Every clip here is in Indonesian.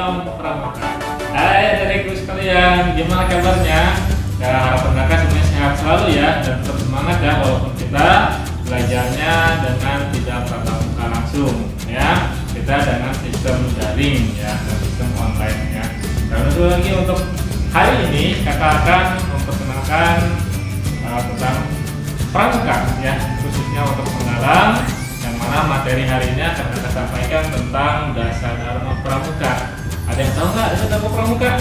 dalam pramuka. Hai adikku sekalian, gimana kabarnya? Ya, harapan kakak semuanya sehat selalu ya, dan tetap semangat ya, walaupun kita belajarnya dengan tidak tatap muka langsung ya, kita dengan sistem daring ya, dan sistem online ya. Dan lagi untuk hari ini kakak akan memperkenalkan tentang pramuka ya, khususnya untuk penggalang, yang mana materi hari ini akan kita sampaikan tentang dasar dharma pramuka. Ada yang tahu nggak dasar dharma pramuka?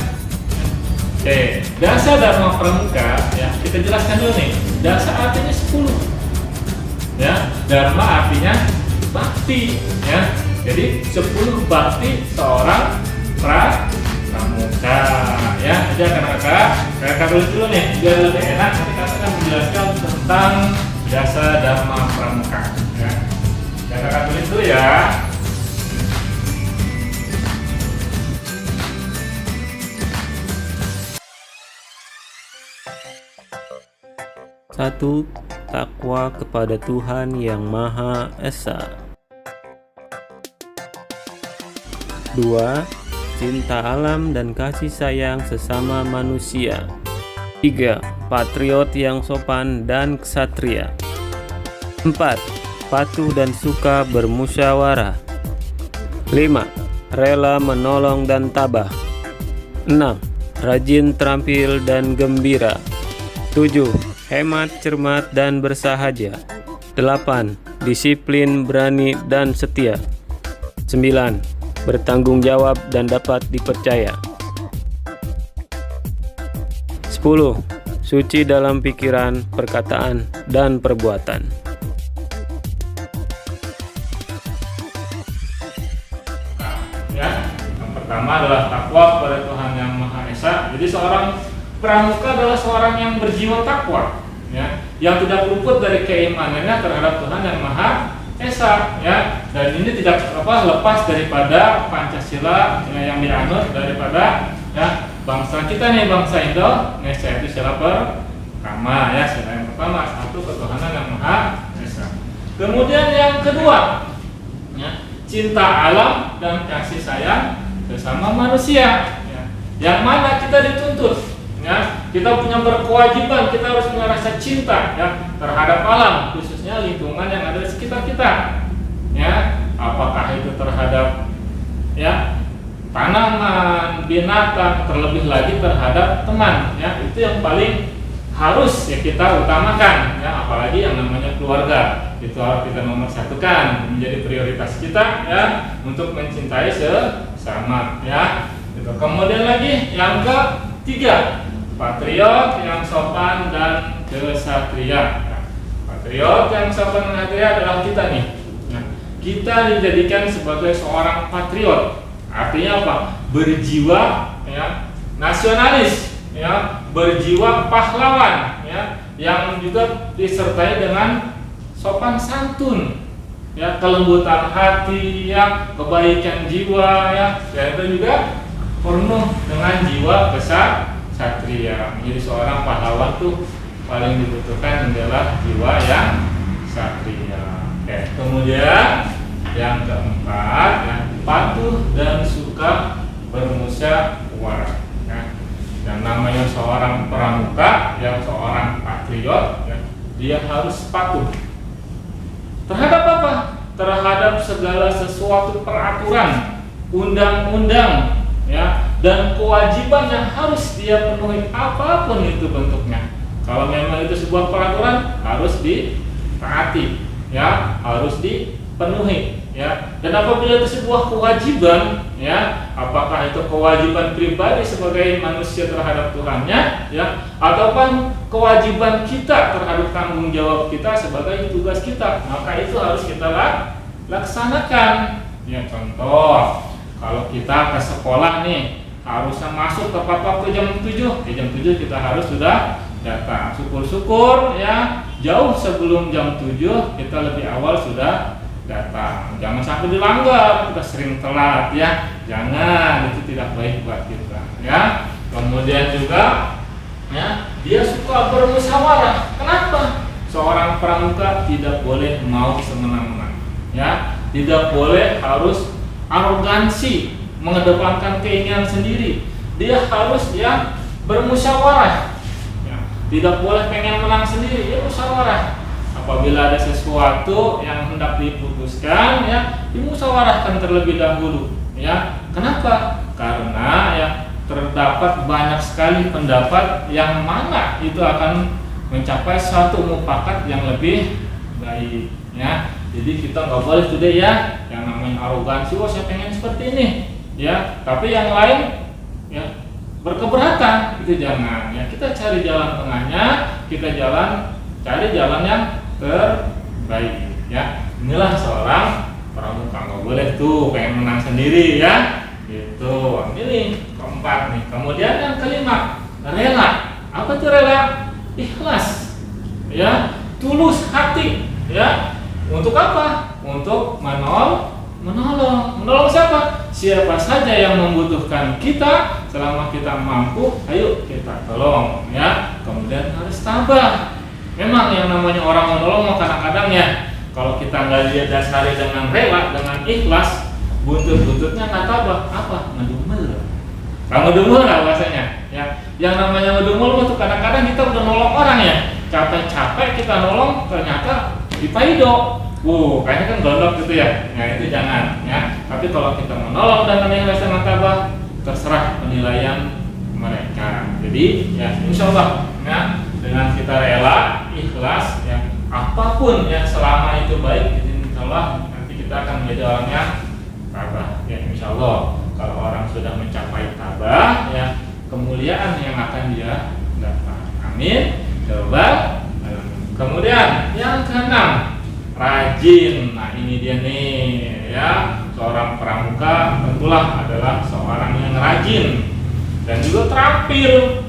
Oke, dasar dharma pramuka ya, kita jelaskan dulu nih. Dasar artinya 10 ya, dharma artinya bakti ya. Jadi 10 bakti seorang pramuka ya. Jadi kakak tulis dulu nih biar lebih enak. Nanti kakak akan menjelaskan tentang dasar dharma pramuka ya. Kakak tulis dulu ya. Satu, takwa kepada Tuhan Yang Maha Esa. 2. Cinta alam dan kasih sayang sesama manusia. 3. Patriot yang sopan dan ksatria. 4. Patuh dan suka bermusyawarah. 5. Rela menolong dan tabah. 6. Rajin, terampil dan gembira. 7. Hemat, cermat dan bersahaja. 8. Disiplin, berani dan setia. 9. Bertanggung jawab dan dapat dipercaya. 10. Suci dalam pikiran, perkataan, dan perbuatan. Ya, yang pertama adalah takwa kepada Tuhan Yang Maha Esa. Jadi seorang pramuka adalah seorang yang berjiwa takwa ya, yang tidak luput dari keimanannya terhadap Tuhan Yang Maha Esa ya. Dan ini tidak lepas daripada Pancasila ya, yang dianut daripada ya bangsa kita nih, bangsa Indonesia, itu sila pertama ya. Sila yang pertama, satu, ketuhanan Yang Maha Esa. Kemudian yang kedua ya, cinta alam dan kasih sayang sesama manusia ya. Yang mana kita dituntut ya, kita punya berkewajiban, kita harus punya rasa cinta ya terhadap alam, khususnya lingkungan yang ada di sekitar kita ya. Apakah itu terhadap ya tanaman, binatang, terlebih lagi terhadap teman ya, itu yang paling harus ya kita utamakan ya. Apalagi yang namanya keluarga, itu harus kita nomor satukan, menjadi prioritas kita ya, untuk mencintai sesama ya. Itu. Kemudian lagi yang ketiga, patriot yang sopan dan ksatria. Nah, patriot yang sopan dan ksatria adalah kita nih. Nah, kita dijadikan sebagai seorang patriot. Artinya apa? Berjiwa ya, nasionalis ya, berjiwa pahlawan ya, yang juga disertai dengan sopan santun ya, kelembutan hati ya, kebaikan jiwa ya, dan itu juga penuh dengan jiwa ksatria. Jadi seorang pahlawan tuh paling dibutuhkan adalah jiwa yang ksatria. Oke. Kemudian yang keempat ya, patuh dan suka bermusyawarah ya. Dan namanya seorang pramuka yang seorang patriot ya, dia harus patuh terhadap apa? Terhadap segala sesuatu peraturan, undang-undang ya, dan kewajiban yang harus dia penuhi apapun itu bentuknya. Kalau memang itu sebuah peraturan, harus ditaati ya, harus dipenuhi ya. Dan apabila itu sebuah kewajiban ya, apakah itu kewajiban pribadi sebagai manusia terhadap Tuhannya ya, ataupun kewajiban kita terhadap tanggung jawab kita sebagai tugas kita, maka itu harus kita laksanakan ya. Contoh, kalau kita ke sekolah nih, harusnya masuk tepat waktu jam 7. Di jam 7 kita harus sudah datang. Syukur-syukur ya, jauh sebelum jam 7 kita lebih awal sudah datang. Jangan sampai dilanggar, kita sering telat ya. Jangan, itu tidak baik buat kita ya. Kemudian juga ya, dia suka bermusyawarah. Kenapa? Seorang pramuka tidak boleh mau semena-mena ya, tidak boleh harus arogansi mengedepankan keinginan sendiri. Dia harus yang bermusyawarah. Ya, tidak boleh pengen menang sendiri, ya musyawarah. Apabila ada sesuatu yang hendak diputuskan, ya dimusyawarahkan terlebih dahulu. Ya, kenapa? Karena ya terdapat banyak sekali pendapat yang mana itu akan mencapai suatu mufakat yang lebih baik. Ya, jadi kita nggak boleh sudah ya yang namanya arogansi, oh saya pengen seperti ini, ya. Tapi yang lain ya berkeberatan, itu jangan. Ya, kita cari jalan tengahnya, kita cari jalan yang terbaik. Ya, inilah seorang pramuka, nggak boleh tuh pengen menang sendiri ya. Gitu. Ini keempat nih. Kemudian yang kelima, rela. Apa itu rela? Ikhlas. Ya, tulus hati. Ya. Untuk apa? Untuk menolong. Menolong siapa? Siapa saja yang membutuhkan kita, selama kita mampu, ayo kita tolong. Ya. Kemudian harus tabah. Memang yang namanya orang menolong kadang-kadang ya, kalau kita nggak lihat dasari dengan rela, dengan ikhlas, buntut-buntutnya nggak tabah, apa? Ngedumel. Kalau ngedumel lah bahasanya. Ya, yang namanya ngedumel itu kadang-kadang kita udah nolong orang ya, capek-capek kita nolong, ternyata dipaido. Kayaknya kan gondok gitu ya. Nah itu jangan. Ya. Tapi kalau kita menolong dan ikhlas dengan tabah, terserah penilaian mereka. Jadi ya insya Allah ya, dengan kita rela, ikhlas, ya apapun yang selama itu baik, insya Allah nanti kita akan menjadi orang yang tabah. Ya insya Allah kalau orang sudah mencapai tabah, ya kemuliaan yang akan dia dapat. Amin. Coba. Kemudian yang keenam, rajin. Nah ini dia nih ya, seorang pramuka tentulah adalah seorang yang rajin dan juga terampil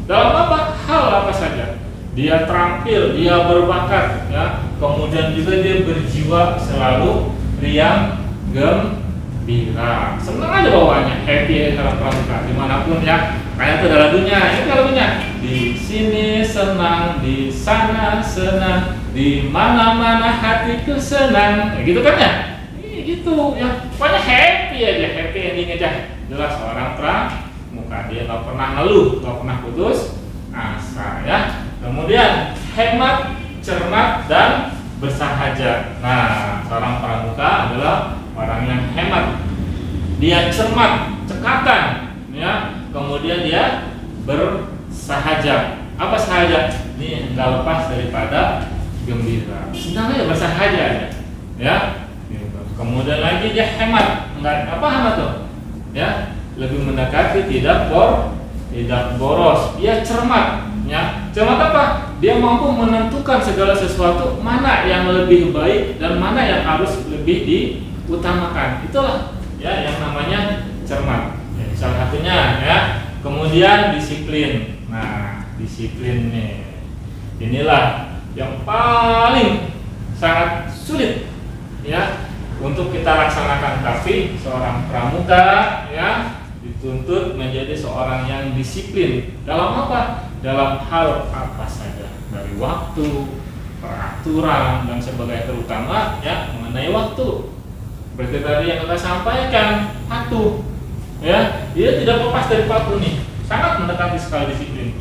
dalam apa? Hal apa saja. Dia terampil, dia berbakat ya. Kemudian juga dia berjiwa selalu riang gembira. Senang aja bawaannya, happy ya seorang pramuka dimanapun ya. Kayak itu ada lagunya, itu lagunya. Di sini senang, di sana senang, di mana-mana hatiku senang. Ya, gitu kan ya? Gitu ya. Pokoknya happy aja, happy ending aja. Jelas seorang pramuka, dia nggak pernah ngeluh, nggak pernah putus asa ya. Kemudian hemat, cermat dan bersahaja. Nah, seorang pramuka adalah orang yang hemat. Dia cermat, cekatan, ya. Kemudian dia bersahaja. Apa sahaja? Ini nggak lepas daripada gembira. Senang aja bersahaja aja, ya. Kemudian lagi dia hemat. Enggak apa hemat tuh? Ya, lebih mendekati tidak boros. Dia cermat. Ya, cermat apa? Dia mampu menentukan segala sesuatu mana yang lebih baik dan mana yang harus lebih diutamakan. Itulah ya yang namanya cermat. Ya, salah satunya ya. Kemudian disiplin. Nah, disiplin nih. Inilah yang paling sangat sulit ya untuk kita laksanakan. Tapi seorang pramuka ya dituntut menjadi seorang yang disiplin dalam apa? Dalam hal apa saja, dari waktu, peraturan dan sebagainya, terutama ya mengenai waktu. Berarti tadi yang kita sampaikan, patuh. Ya, dia tidak lepas dari patuh nih. Sangat mendekati sekali disiplin.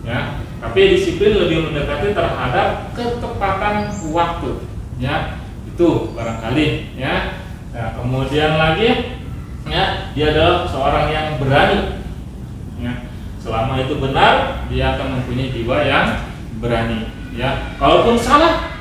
Ya, tapi disiplin lebih mendekati terhadap ketepatan waktu. Ya, itu barangkali ya. Nah, kemudian lagi ya, dia adalah seorang yang berani. Ya, selama itu benar, dia akan mempunyai jiwa yang berani. Ya, kalaupun salah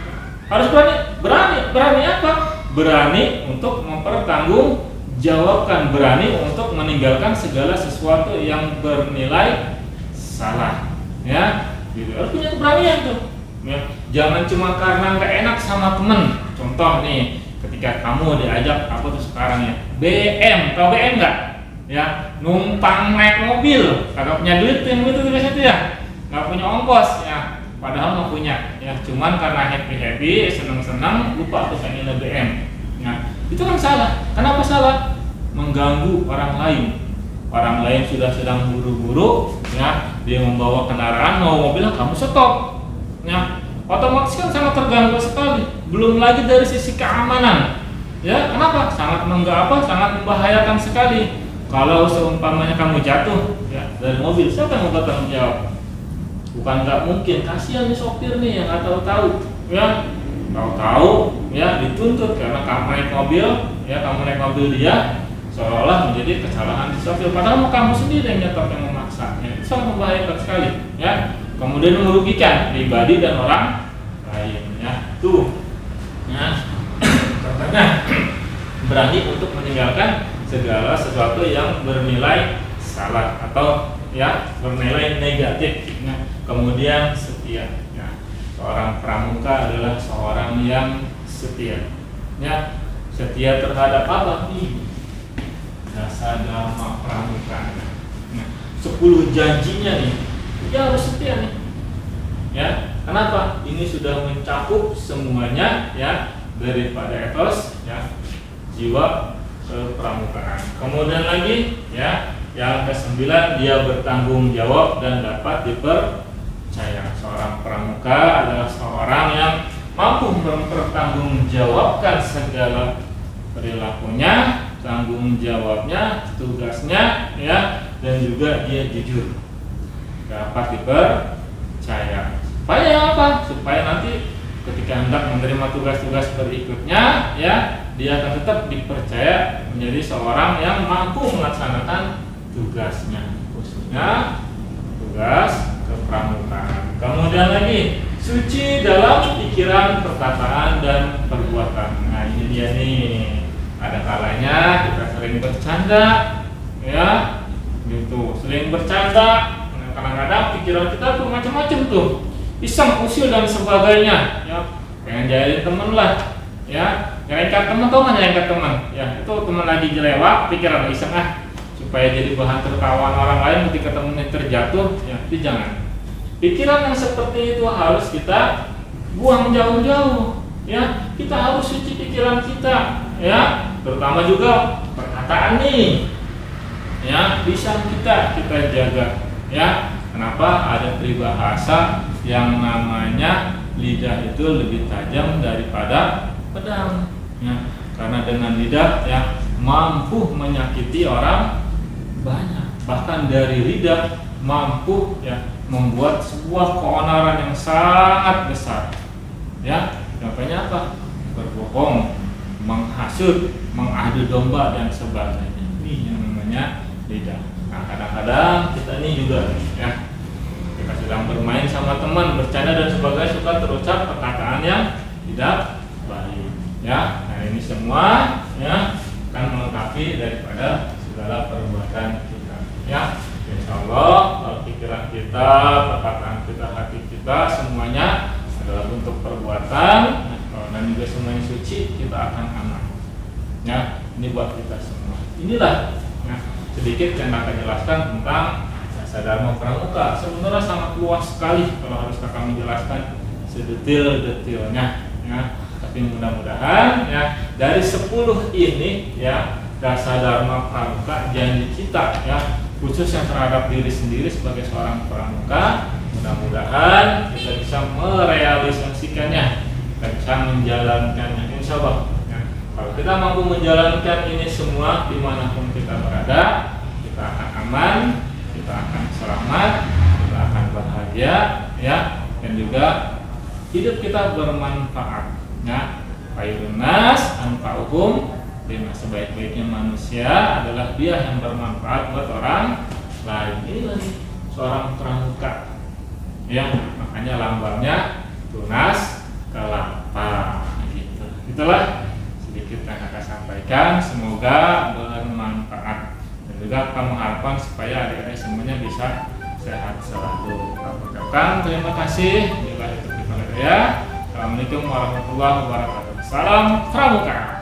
harus berani apa? Berani untuk mempertanggungjawabkan, berani untuk meninggalkan segala sesuatu yang bernilai salah. Ya, gitu. Harus punya keberanian tuh. Ya, jangan cuma karena nggak enak sama temen. Contoh nih, ketika kamu diajak apa tuh sekarang ya, BM, tau BM nggak? Ya, numpang naik mobil, kagak punya duit yang itu biasanya tuh ya, nggak punya ongkos ya, padahal nggak punya, ya cuman karena happy, seneng-seneng, lupa tuh pengen BM. Nah, itu kan salah. Kenapa salah? Mengganggu orang lain. Orang lain sudah sedang buru-buru, ya, dia membawa kendaraan, mau mobil, kamu stop, ya, otomatis kan sangat terganggu sekali. Belum lagi dari sisi keamanan. Ya, kenapa? Sangat sangat membahayakan sekali. Kalau seumpamanya kamu jatuh ya dari mobil, siapa yang mau bertanggung jawab? Bukan nggak mungkin, kasihan nih sopir nih yang nggak tahu-tahu, ya tahu-tahu ya dituntut karena kamu naik mobil, ya kamu naik mobil dia, seolah-olah menjadi kesalahan si sopir. Padahal kamu sendiri yang nyetok yang memaksa, ya, itu sangat membahayakan sekali, ya. Kemudian merugikan pribadi dan orang lain, ya. Tuh, ya. Contohnya berani untuk meninggalkan segala sesuatu yang bernilai salah atau ya bernilai negatif. Nah, kemudian setia. Ya. Seorang pramuka adalah seorang yang setia. Ya, setia terhadap apa? Dasar dharma pramuka. Nah, 10 janjinya nih, dia harus setia nih. Ya, kenapa? Ini sudah mencakup semuanya ya daripada etos ya jiwa kepramukaan. Kemudian lagi ya yang ke-9, dia bertanggung jawab dan dapat dipercaya. Seorang pramuka adalah seorang yang mampu mempertanggungjawabkan segala perilakunya, tanggung jawabnya, tugasnya ya, dan juga dia jujur, dapat dipercaya. Supaya apa? Supaya nanti ketika hendak menerima tugas-tugas berikutnya ya, dia akan tetap dipercaya menjadi seorang yang mampu melaksanakan tugasnya, khususnya tugas kepramukaan. Kemudian lagi, suci dalam pikiran, perkataan, dan perbuatan. Nah, ini dia nih. Ada kalanya kita sering bercanda, ya, gitu. Sering bercanda. Nah, kadang-kadang pikiran kita tuh macam-macam tuh, iseng, usil dan sebagainya. Ya, pengen jahilin temen lah, ya. Nyelengkat temen tuh nggak nyelengkat temen, ya. Itu temen lagi jelewak, pikiran iseng supaya jadi bahan tertawaan orang lain ketika temennya terjatuh, ya. Itu jangan. Pikiran yang seperti itu harus kita buang jauh-jauh, ya. Kita harus suci pikiran kita, ya. Terutama juga perkataan nih, ya. Lisan kita jaga, ya. Kenapa? Ada peribahasa yang namanya lidah itu lebih tajam daripada pedang, ya. Karena dengan lidah ya mampu menyakiti orang banyak. Bahkan dari lidah mampu ya membuat sebuah keonaran yang sangat besar, ya. Contohnya apa? Berbohong, menghasut, mengadu domba dan sebagainya. Ini yang namanya lidah. Nah, kadang-kadang kita ini juga ya, kita sedang bermain sama teman, bercanda dan sebagainya, suka terucap perkataan yang tidak baik, ya. Nah, ini semua ya akan melengkapi daripada segala perbuatan kita, ya. Insya Allah kalau pikiran kita, perkataan kita, hati kita semuanya adalah bentuk perbuatan dan juga semuanya suci, kita akan aman, ya. Ini buat kita semua. Inilah ya, sedikit yang akan jelaskan tentang dasar dharma pramuka. Sebenarnya sangat luas sekali kalau harus kakak menjelaskan sedetil-detilnya, ya. Tapi mudah-mudahan ya dari 10 ini ya dasar dharma pramuka, janji kita ya khusus yang terhadap diri sendiri sebagai seorang pramuka, mudah-mudahan kita bisa merealisasikannya, kita bisa menjalankannya, insya Allah ya. Kalau kita mampu menjalankan ini semua dimanapun kita berada, kita akan aman, kita akan selamat, kita akan bahagia ya, dan juga hidup kita bermanfaat ya. Khairun nas anfa'uhum lima, sebaik-baiknya manusia adalah dia yang bermanfaat buat orang lain. Ini seorang pramuka ya, makanya lambangnya tunas kelapa gitu. Itulah sedikit yang kakak sampaikan, semoga bermanfaat dan juga kamu harapan supaya adik-adik semuanya bisa sehat selalu. Aku ucapkan terima kasih. Bila itu kita ya. Assalamualaikum warahmatullahi wabarakatuh. Salam pramuka.